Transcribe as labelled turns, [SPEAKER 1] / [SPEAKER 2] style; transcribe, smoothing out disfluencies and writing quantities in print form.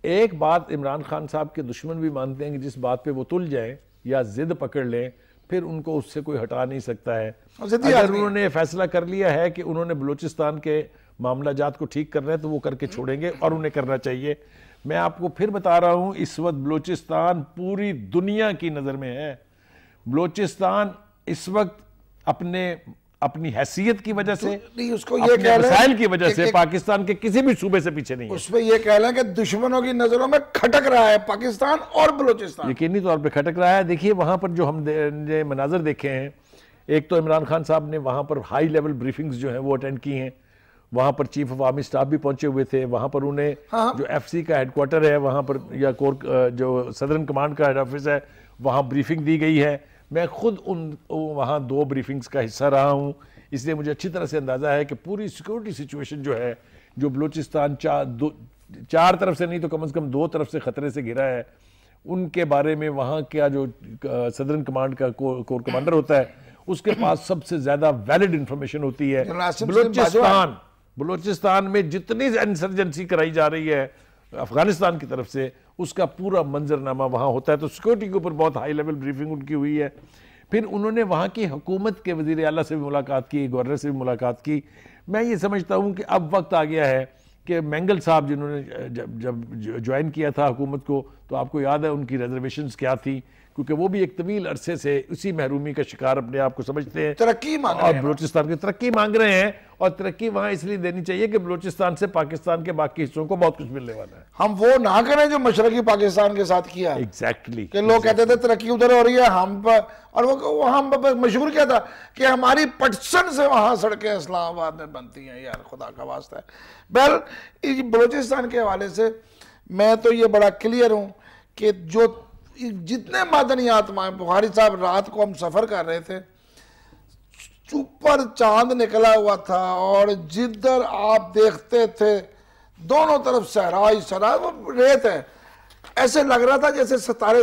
[SPEAKER 1] ایک بات عمران خان صاحب کے دشمن بھی مانتے ہیں کہ جس بات پہ وہ تل جائیں یا ضد پکڑ لیں پھر ان کو اس سے کوئی ہٹا نہیں سکتا ہے. اگر انہوں نے فیصلہ کر لیا ہے کہ انہوں نے بلوچستان کے معاملہ جات کو ٹھیک کرنا ہے تو وہ کر کے چھوڑیں گے اور انہیں کرنا چاہیے. میں آپ کو پھر بتا رہا ہوں اس وقت بلوچستان پوری دنیا کی نظر میں ہے. بلوچستان اس وقت اپنی حیثیت کی وجہ سے اپنے مسائل کی وجہ سے پاکستان کے کسی بھی صوبے سے پیچھے نہیں ہے.
[SPEAKER 2] اس پہ یہ کہہ لیں کہ دشمنوں کی نظروں میں کھٹک رہا ہے پاکستان اور بلوچستان.
[SPEAKER 1] یقینی طور پہ کھٹک رہا ہے. دیکھیے وہاں پر جو ہم نے مناظر دیکھے ہیں, ایک تو عمران خان صاحب نے وہاں پر ہائی لیول بریفنگز جو ہیں وہ اٹینڈ کی ہیں. وہاں پر چیف آف آرمی سٹاف بھی پہنچے ہوئے تھے. وہاں پر انہیں جو ایف سی کا ہیڈ کوارٹر ہے وہاں پر یا کور جو صدرن کمانڈ کا ہیڈ آفس ہے وہاں بریفنگ دی گئی ہے. میں خود وہاں 2 بریفنگز کا حصہ رہا ہوں, اس لیے مجھے اچھی طرح سے اندازہ ہے کہ پوری سیکورٹی سچویشن جو ہے جو بلوچستان 4 طرف سے نہیں تو کم از کم 2 طرف سے خطرے سے گھرا ہے, ان کے بارے میں وہاں کیا جو صدرن کمانڈ کا کور کمانڈر ہوتا ہے اس کے پاس سب سے زیادہ ویلڈ انفارمیشن ہوتی ہے. بلوچستان میں جتنی انسرجنسی کرائی جا رہی ہے افغانستان کی طرف سے اس کا پورا منظرنامہ وہاں ہوتا ہے. تو سیکورٹی کے اوپر بہت ہائی لیول بریفنگ ان کی ہوئی ہے. پھر انہوں نے وہاں کی حکومت کے وزیر اعلیٰ سے بھی ملاقات کی, گورنر سے بھی ملاقات کی. میں یہ سمجھتا ہوں کہ اب وقت آ گیا ہے کہ مینگل صاحب جنہوں نے جب جوائن کیا تھا حکومت کو تو آپ کو یاد ہے ان کی ریزرویشنز کیا تھی, کیونکہ وہ بھی ایک طویل عرصے سے اسی محرومی کا شکار اپنے آپ کو سمجھتے ہیں.
[SPEAKER 2] ترقی مانگ رہے ہیں
[SPEAKER 1] اور بلوچستان کی ترقی مانگ رہے ہیں, اور ترقی وہاں اس لیے دینی چاہیے کہ بلوچستان سے پاکستان کے باقی حصوں کو بہت کچھ ملنے والا ہے.
[SPEAKER 2] ہم وہ نہ کریں جو مشرقی پاکستان کے ساتھ کیا.
[SPEAKER 1] ایگزیکٹلی
[SPEAKER 2] کہ لوگ کہتے تھے ترقی ادھر ہو رہی ہے ہم پر, اور وہ ہم مشہور کیا تھا کہ ہماری پٹسن سے وہاں سڑکیں اسلام آباد میں بنتی ہیں. یار خدا کا واسطہ ہے. بہرحال بلوچستان کے حوالے سے میں تو یہ بڑا کلیئر ہوں کہ جو جتنے معدنیات بخاری صاحب رات کو ہم سفر کر رہے تھے اوپر چاند نکلا ہوا تھا اور جدھر آپ دیکھتے تھے دونوں طرف صحرا ہی صحرا, وہ ریت ہے, ایسے لگ رہا تھا جیسے ستارے